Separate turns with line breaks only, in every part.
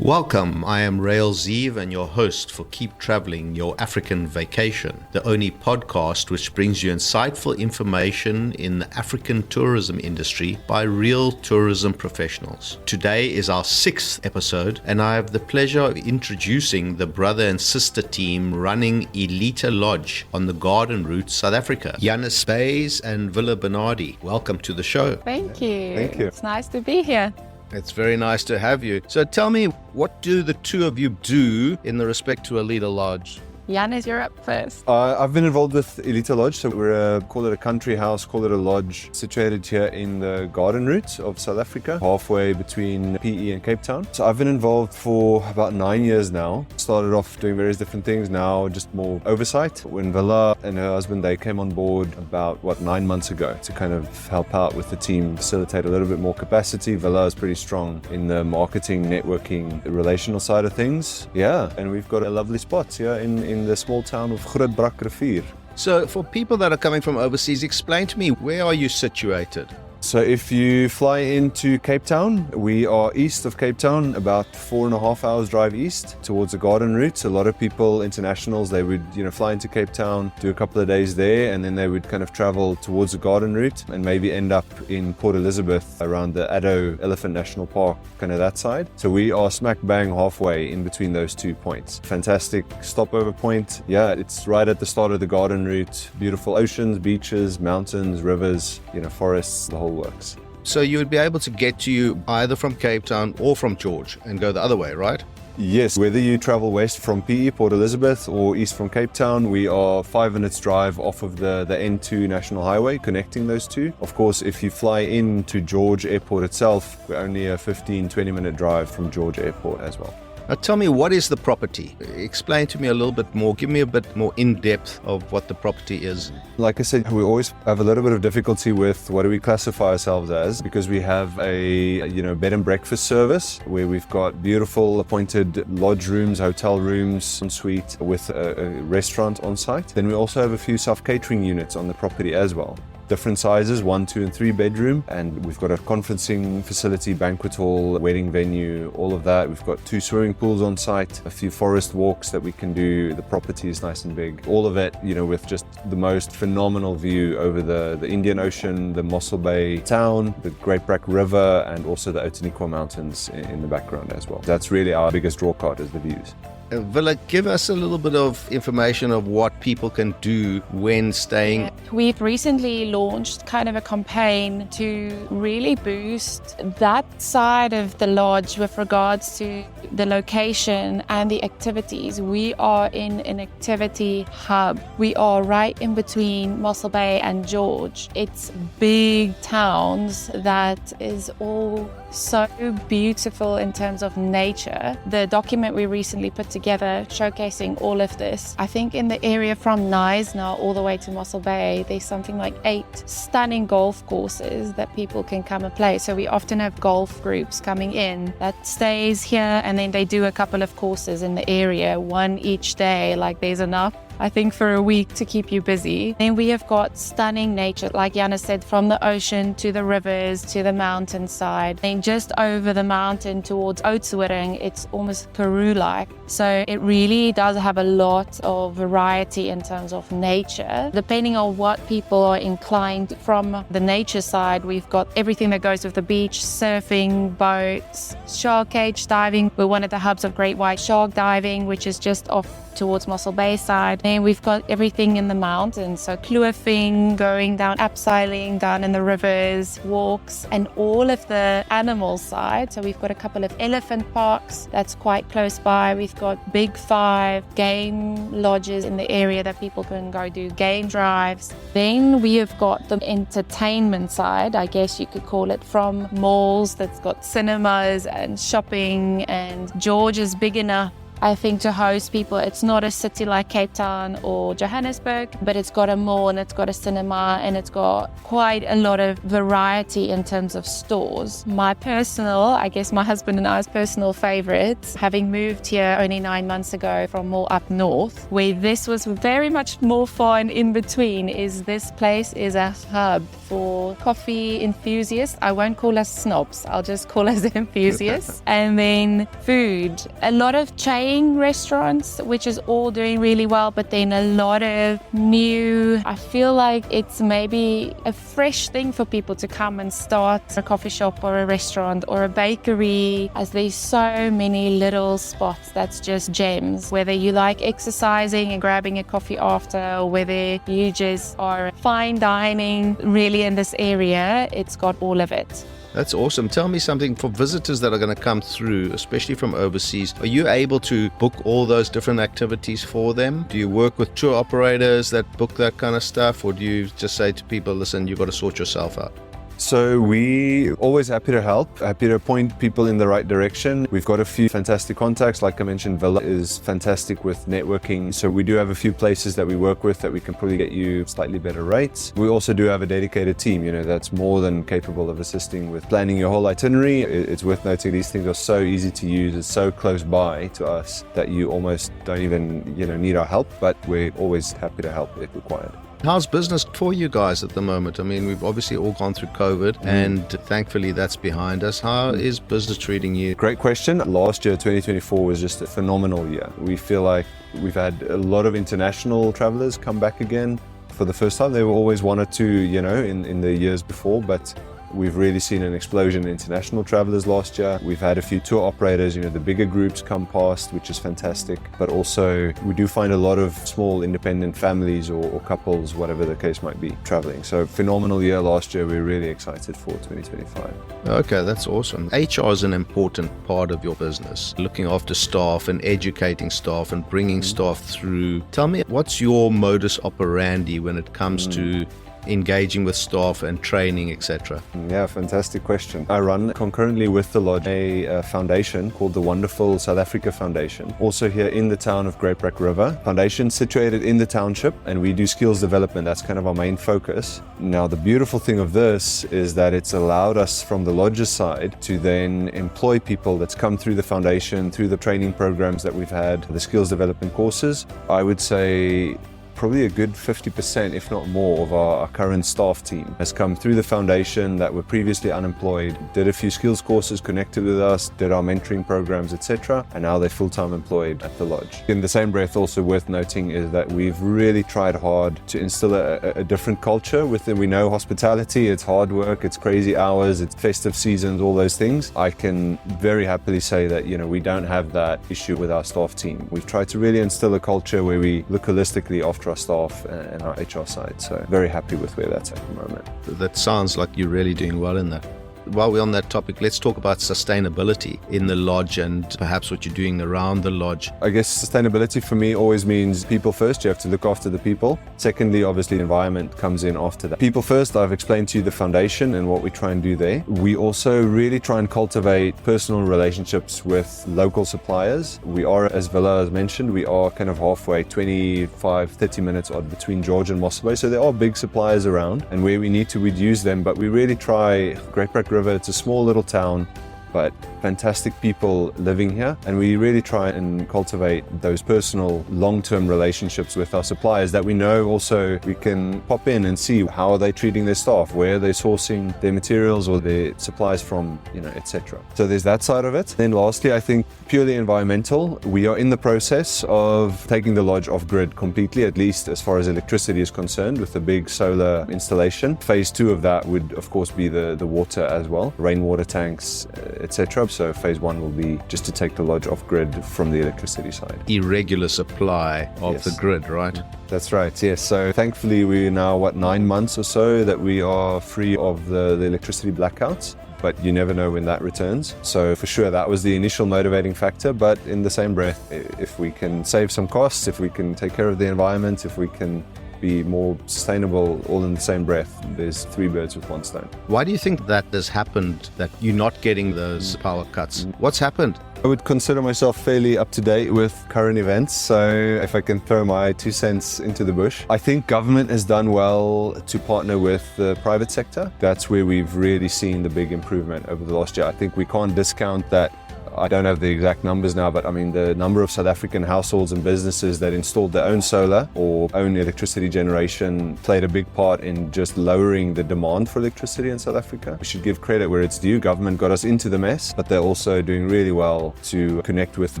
Welcome, I am Rael Zeev and your host for Keep Traveling, Your African Vacation, the only podcast which brings you insightful information in the African tourism industry by real tourism professionals. Today is our 6th episode and I have the pleasure of introducing the brother and sister team running Ilita Lodge on the Garden Route, South Africa, Janus Bays and Willa Benade. Welcome to the show.
Thank you.
Thank you.
It's nice to be here.
It's very nice to have you. So tell me, what do the two of you do in the respect to Ilita Lodge?
Janus, you're up first.
I've been involved with Ilita Lodge, so we're call it a country house, call it a lodge, situated here in the Garden Route of South Africa, halfway between PE and Cape Town. So I've been involved for about 9 years now. Started off doing various different things, now just more oversight. When Willa and her husband, they came on board about, 9 months ago to kind of help out with the team, facilitate a little bit more capacity. Willa is pretty strong in the marketing, networking, relational side of things. Yeah, and we've got a lovely spot here in the small town of Grootbrakrivier.
So for people that are coming from overseas, explain to me, where are you situated?
So if you fly into Cape Town, we are east of Cape Town, about 4.5 hours drive east towards the Garden Route. A lot of people, internationals, they would fly into Cape Town, do a couple of days there, and then they would kind of travel towards the Garden Route and maybe end up in Port Elizabeth around the Addo Elephant National Park, kind of that side. So we are smack bang halfway in between those 2 points. Fantastic stopover point. Yeah, it's right at the start of the Garden Route. Beautiful oceans, beaches, mountains, rivers, forests, the whole works.
So you would be able to get to you either from Cape Town or from George and go the other way, right?
Yes, whether you travel west from PE, Port Elizabeth, or east from Cape Town, we are 5 minutes drive off of the N2 National Highway connecting those two. Of course, if you fly into George Airport itself, we're only a 15-20 minute drive from George Airport as well.
Now tell me, what is the property? Explain to me a little bit more. Give me a bit more in-depth of what the property is.
Like I said, we always have a little bit of difficulty with what do we classify ourselves as, because we have a bed and breakfast service where we've got beautiful appointed lodge rooms, hotel rooms, ensuite with a restaurant on site. Then we also have a few self-catering units on the property as well. Different sizes, 1, 2 and 3 bedroom, and we've got a conferencing facility, banquet hall, wedding venue, all of that. We've got 2 swimming pools on site, a few forest walks that we can do. The property is nice and big. All of it, with just the most phenomenal view over the Indian Ocean, the Mossel Bay town, the Great Brack River, and also the Outeniqua Mountains in the background as well. That's really our biggest draw card, is the views.
Willa, give us a little bit of information of what people can do when staying.
We've recently launched kind of a campaign to really boost that side of the lodge with regards to the location and the activities. We are in an activity hub. We are right in between Mossel Bay and George. It's big towns that is all so beautiful in terms of nature. The document we recently put together showcasing all of this, I think in the area from Nice now all the way to Mossel Bay, there's something like 8 stunning golf courses that people can come and play. So we often have golf groups coming in that stays here, and then they do a couple of courses in the area, 1 each day. Like, there's enough, I think, for a week to keep you busy. Then we have got stunning nature, like Janus said, from the ocean to the rivers to the mountainside. Then just over the mountain towards Oudtshoorn, it's almost Karoo-like. So it really does have a lot of variety in terms of nature. Depending on what people are inclined from the nature side, we've got everything that goes with the beach, surfing, boats, shark cage diving. We're one of the hubs of great white shark diving, which is just off towards Mossel Bay side. Then we've got everything in the mountains, so kloofing, going down, abseiling down in the rivers, walks, and all of the animal side. So we've got a couple of elephant parks that's quite close by. We've got Big 5 game lodges in the area that people can go do game drives. Then we have got the entertainment side, I guess you could call it, from malls that's got cinemas and shopping, and George is big enough I think to host people, it's not a city like Cape Town or Johannesburg, but it's got a mall and it's got a cinema and it's got quite a lot of variety in terms of stores. My husband and I's personal favorite, having moved here only 9 months ago from more up north, where this was very much more fun in between, is this place is a hub for coffee enthusiasts. I won't call us snobs, I'll just call us enthusiasts. And then food. A lot of chain restaurants, which is all doing really well, but then a lot of new, I feel like it's maybe a fresh thing for people to come and start a coffee shop or a restaurant or a bakery, as there's so many little spots that's just gems. Whether you like exercising and grabbing a coffee after, or whether you just are fine dining really in this area, it's got all of it.
That's awesome. Tell me something, for visitors that are going to come through, especially from overseas, are you able to book all those different activities for them? Do you work with tour operators that book that kind of stuff, or do you just say to people, listen, you've got to sort yourself out?
So we always happy to help, happy to point people in the right direction. We've got a few fantastic contacts. Like I mentioned, Willa is fantastic with networking. So we do have a few places that we work with that we can probably get you slightly better rates. We also do have a dedicated team, that's more than capable of assisting with planning your whole itinerary. It's worth noting these things are so easy to use. It's so close by to us that you almost don't even, need our help, but we're always happy to help if required.
How's business for you guys at the moment? I mean, we've obviously all gone through COVID and thankfully that's behind us. How is business treating you?
Great question. Last year, 2024, was just a phenomenal year. We feel like we've had a lot of international travelers come back again for the first time. There were always one or two, in the years before, but we've really seen an explosion in international travelers last year. We've had a few tour operators, the bigger groups come past, which is fantastic. But also we do find a lot of small independent families or couples, whatever the case might be, traveling. So phenomenal year last year. We're really excited for 2025.
Okay, that's awesome. HR is an important part of your business, looking after staff and educating staff and bringing staff through. Tell me, what's your modus operandi when it comes to engaging with staff and training, etc.?
Yeah, fantastic question. I run concurrently with the lodge a foundation called the wonderful South Africa Foundation, also here in the town of Great Black River. Foundation situated in the township, and we do skills development. That's kind of our main focus. Now, the beautiful thing of this is that it's allowed us from the lodge's side to then employ people that's come through the foundation, through the training programs that we've had, the skills development courses. I would say probably a good 50%, if not more, of our current staff team has come through the foundation that were previously unemployed, did a few skills courses, connected with us, did our mentoring programs, etc., and now they're full-time employed at the lodge. In the same breath, also worth noting is that we've really tried hard to instill a different culture within. We know hospitality, it's hard work, it's crazy hours, it's festive seasons, all those things. I can very happily say that, we don't have that issue with our staff team. We've tried to really instill a culture where we look holistically after our staff and our HR side. So very happy with where that's at the moment.
That sounds like you're really doing well in that. While we're on that topic, let's talk about sustainability in the lodge and perhaps what you're doing around the lodge.
I guess sustainability for me always means people first. You have to look after the people. Secondly, obviously, the environment comes in after that. People first, I've explained to you the foundation and what we try and do there. We also really try and cultivate personal relationships with local suppliers. We are, as Willa has mentioned, we are kind of halfway, 25, 30 minutes odd between George and Mossel Bay. So there are big suppliers around, and where we need to, we'd use them. But we really try. Great Black River, it's a small little town, but fantastic people living here, and we really try and cultivate those personal long-term relationships with our suppliers that we know also we can pop in and see how are they treating their staff, where are they sourcing their materials or their supplies from, etc. So there's that side of it. Then lastly, I think purely environmental, we are in the process of taking the lodge off grid completely, at least as far as electricity is concerned, with the big solar installation. Phase 2 of that would of course be the water as well, rainwater tanks, etc. So phase 1 will be just to take the lodge off grid from the electricity side.
Irregular supply of the grid, right?
That's right, yes. So thankfully we're now, 9 months or so that we are free of the electricity blackouts. But you never know when that returns. So for sure, that was the initial motivating factor. But in the same breath, if we can save some costs, if we can take care of the environment, if we can be more sustainable, all in the same breath, there's 3 birds with 1 stone.
Why do you think that has happened, that you're not getting those power cuts? What's happened?
I would consider myself fairly up to date with current events, so if I can throw my 2 cents into the bush. I think government has done well to partner with the private sector. That's where we've really seen the big improvement over the last year. I think we can't discount that. I don't have the exact numbers now, but I mean the number of South African households and businesses that installed their own solar or own electricity generation played a big part in just lowering the demand for electricity in South Africa. We should give credit where it's due. Government got us into the mess, but they're also doing really well to connect with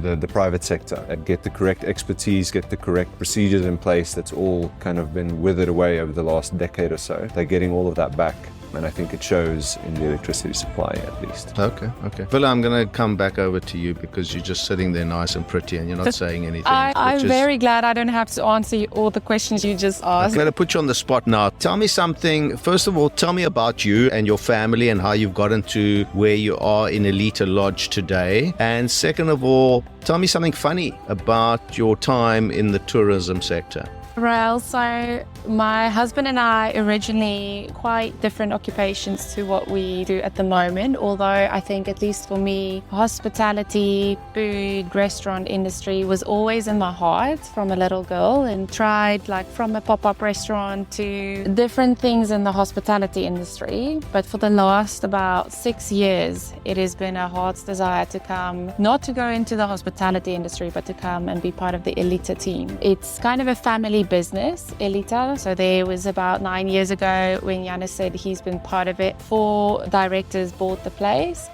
the private sector and get the correct expertise, get the correct procedures in place. That's all kind of been withered away over the last decade or so. They're getting all of that back. And I think it shows in the electricity supply at least.
Okay. Willa, I'm going to come back over to you because you're just sitting there nice and pretty and you're not saying anything.
I'm very glad I don't have to answer all the questions you just asked.
I'm going to put you on the spot now. Tell me something. First of all, tell me about you and your family and how you've gotten to where you are in Ilita Lodge today. And second of all, tell me something funny about your time in the tourism sector.
Well, so my husband and I originally quite different occupations to what we do at the moment, although I think at least for me, hospitality, food, restaurant industry was always in my heart from a little girl, and tried like from a pop-up restaurant to different things in the hospitality industry. But for the last about 6 years, it has been a heart's desire to come, not to go into the hospitality industry, but to come and be part of the Ilita team. It's kind of a family business, Ilita. So there was about 9 years ago when Janus said he's been part of it. 4 directors bought the place,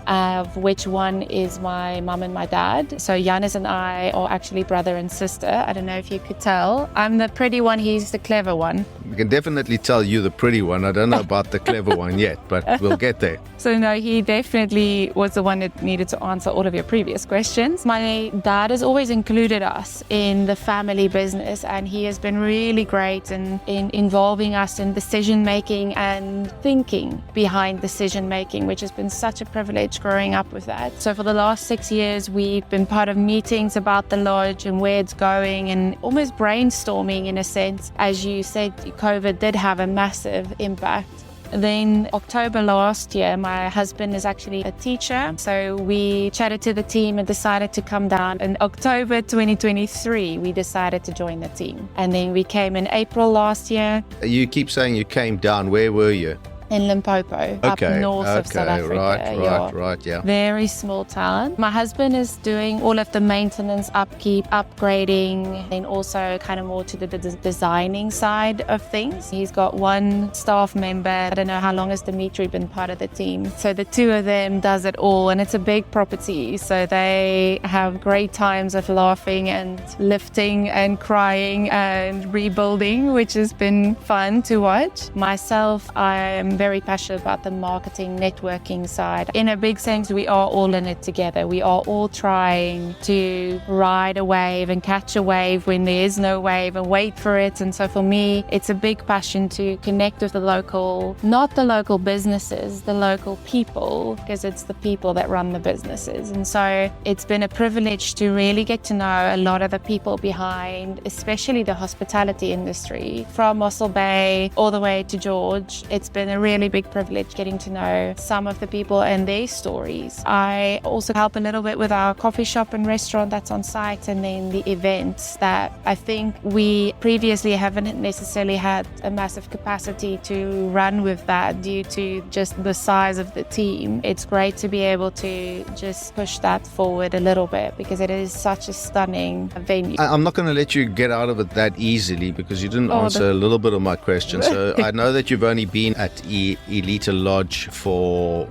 of which one is my mum and my dad. So Janus and I are actually brother and sister. I don't know if you could tell. I'm the pretty one, he's the clever one.
I can definitely tell you the pretty one. I don't know about the clever one yet, but we'll get there.
So no, he definitely was the one that needed to answer all of your previous questions. My dad has always included us in the family business, and he has been really great in involving us in decision making and thinking behind decision making, which has been such a privilege growing up with that. So for the last 6 years, we've been part of meetings about the lodge and where it's going, and almost brainstorming in a sense. As you said, COVID did have a massive impact. Then October last year, my husband is actually a teacher, so we chatted to the team and decided to come down. In October 2023, we decided to join the team. And then we came in April last year.
You keep saying you came down. Where were you?
In Limpopo, up north of South Africa.
Right, yeah.
Very small town. My husband is doing all of the maintenance, upkeep, upgrading, and also kind of more to the designing side of things. He's got one staff member. I don't know how long has Dimitri been part of the team. So the two of them does it all, and it's a big property. So they have great times of laughing and lifting and crying and rebuilding, which has been fun to watch. Myself, I am very passionate about the marketing, networking side. In a big sense, we are all in it together. We are all trying to ride a wave and catch a wave when there is no wave and wait for it. And so for me, it's a big passion to connect with the local, not the local businesses, the local people, because it's the people that run the businesses. And so it's been a privilege to really get to know a lot of the people behind, especially the hospitality industry, from Mossel Bay all the way to George. It's been a really big privilege getting to know some of the people and their stories. I also help a little bit with our coffee shop and restaurant that's on site, and then the events that I think we previously haven't necessarily had a massive capacity to run with that due to just the size of the team. It's great to be able to just push that forward a little bit because it is such a stunning venue.
I'm not going to let you get out of it that easily because you didn't answer a little bit of my question. So I know that you've only been at Ilita Lodge for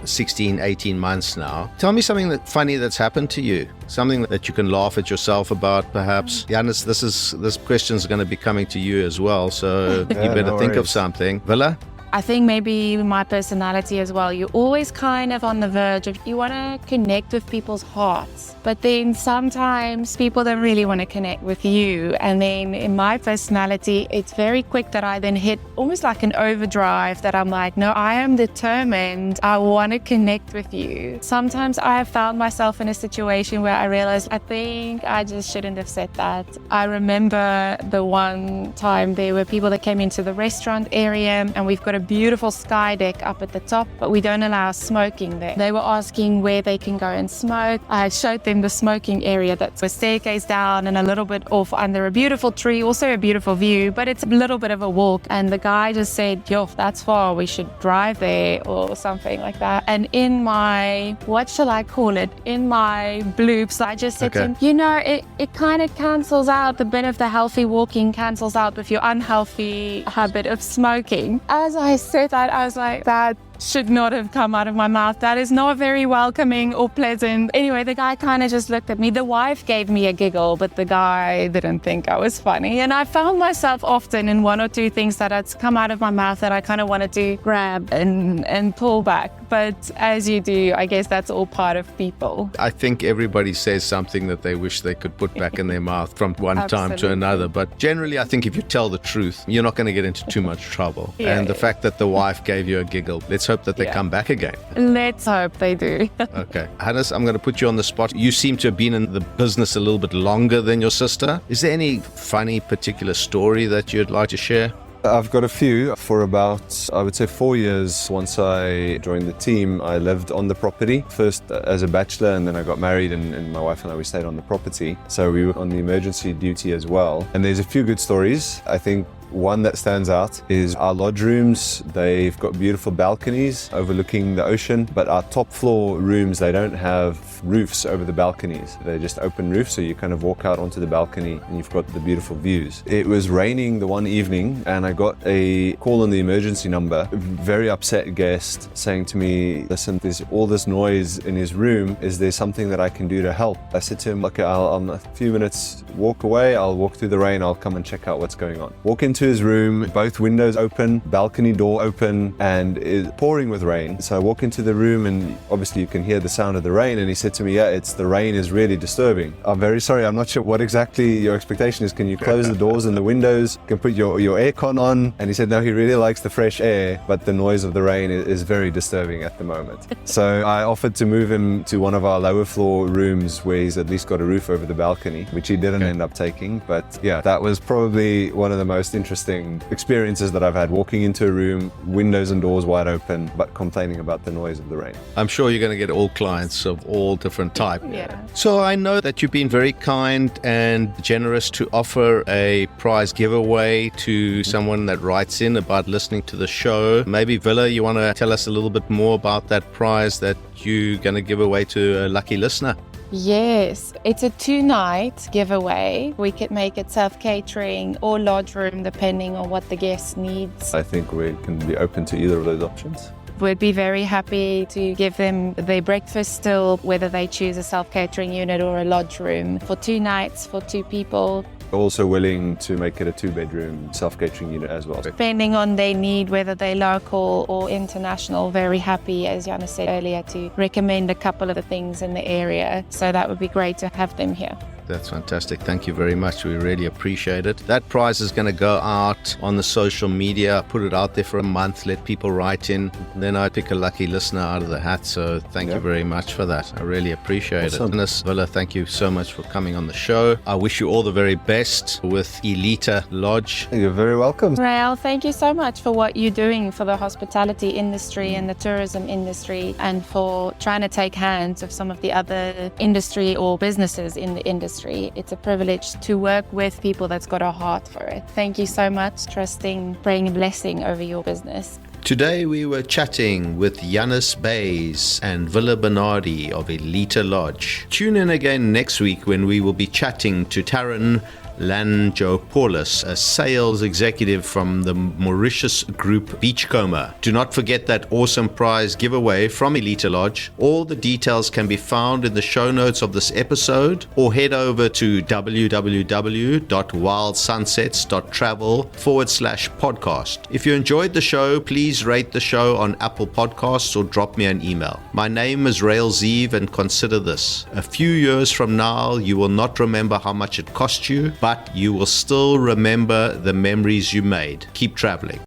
16, 18 months now. Tell me something funny that's happened to you, something that you can laugh at yourself about perhaps. Janus, this question is going to be coming to you as well, so you better think of something. Willa?
I think maybe my personality as well. You're always kind of on the verge of, you want to connect with people's hearts, but then sometimes people don't really want to connect with you. And then in my personality, it's very quick that I then hit almost like an overdrive that I'm like, no, I am determined. I want to connect with you. Sometimes I have found myself in a situation where I realized, I think I just shouldn't have said that. I remember the one time there were people that came into the restaurant area, and we've got a beautiful sky deck up at the top, but we don't allow smoking there. They were asking where they can go and smoke. I showed them the smoking area. That's a staircase down and a little bit off under a beautiful tree, also a beautiful view, but it's a little bit of a walk. And the guy just said, yo, that's far, we should drive there or something like that. And in my, what shall I call it? In my bloops, I just said to him, you know, it kind of cancels out the bit of the healthy walking, cancels out with your unhealthy habit of smoking. As I said that, I was like, that should not have come out of my mouth. That is not very welcoming or pleasant. Anyway, the guy kind of just looked at me. The wife gave me a giggle, but the guy didn't think I was funny. And I found myself often in one or two things that had come out of my mouth that I kind of wanted to grab and pull back. But as you do, I guess that's all part of people.
I think everybody says something that they wish they could put back in their mouth from one time to another. But generally, I think if you tell the truth, you're not going to get into too much trouble. And the fact that the wife gave you a giggle, let's hope that they come back again.
Let's hope they do.
Okay. Hannes, I'm going to put you on the spot. You seem to have been in the business a little bit longer than your sister. Is there any funny particular story that you'd like to share?
I've got a few. For about, I would say 4 years, once I joined the team, I lived on the property. First as a bachelor, and then I got married, and my wife and I, we stayed on the property. So we were on the emergency duty as well. And there's a few good stories. I think one that stands out is our lodge rooms. They've got beautiful balconies overlooking the ocean, but our top floor rooms, they don't have roofs over the balconies. They're just open roofs, so you kind of walk out onto the balcony and you've got the beautiful views. It was raining the one evening and I got a call on the emergency number. A very upset guest saying to me, listen, there's all this noise in his room. Is there something that I can do to help? I said to him, okay, I'll a few minutes walk away. I'll walk through the rain. I'll come and check out what's going on. Walk into his room, both windows open, balcony door open, and it's pouring with rain. So I walk into the room and obviously you can hear the sound of the rain, and he said to me, yeah, it's the rain is really disturbing. I'm very sorry, I'm not sure what exactly your expectation is. Can you close the doors and the windows? Can put your aircon on? And he said, no, he really likes the fresh air, but the noise of the rain is very disturbing at the moment. So I offered to move him to one of our lower floor rooms where he's at least got a roof over the balcony, which he didn't end up taking. But yeah, that was probably one of the most interesting experiences that I've had, walking into a room, windows and doors wide open, but complaining about the noise of the rain.
I'm sure you're going to get all clients of all different types.
Yeah.
So I know that you've been very kind and generous to offer a prize giveaway to someone that writes in about listening to the show. Maybe Willa, you want to tell us a little bit more about that prize that you're going to give away to a lucky listener?
Yes, it's a 2-night giveaway. We could make it self-catering or lodge room depending on what the guest needs.
I think we can be open to either of those options.
We'd be very happy to give them their breakfast still, whether they choose a self-catering unit or a lodge room, for 2 nights for 2 people.
Also willing to make it a 2-bedroom self-catering unit as well.
Depending on their need, whether they're local or international, very happy, as Jana said earlier, to recommend a couple of the things in the area. So that would be great to have them here.
That's fantastic. Thank you very much. We really appreciate it. That prize is going to go out on the social media. Put it out there for a month. Let people write in. Then I pick a lucky listener out of the hat. So thank you very much for that. I really appreciate it. Hannes, Willa, thank you so much for coming on the show. I wish you all the very best with Ilita Lodge.
You're very welcome.
Rael, thank you so much for what you're doing for the hospitality industry and the tourism industry, and for trying to take hands of some of the other industry or businesses in the industry. It's a privilege to work with people that's got a heart for it. Thank you so much. Trusting, praying a blessing over your business.
Today we were chatting with Janus Bays and Willa Benade of Ilita Lodge. Tune in again next week when we will be chatting to Taryn Lanjopoulos, a sales executive from the Mauritius Group Beachcomber. Do not forget that awesome prize giveaway from Ilita Lodge. All the details can be found in the show notes of this episode, or head over to www.wildsunsets.travel/podcast. If you enjoyed the show, please rate the show on Apple Podcasts or drop me an email. My name is Rael Zeev, and consider this. A few years from now, you will not remember how much it cost you, but you will still remember the memories you made. Keep traveling.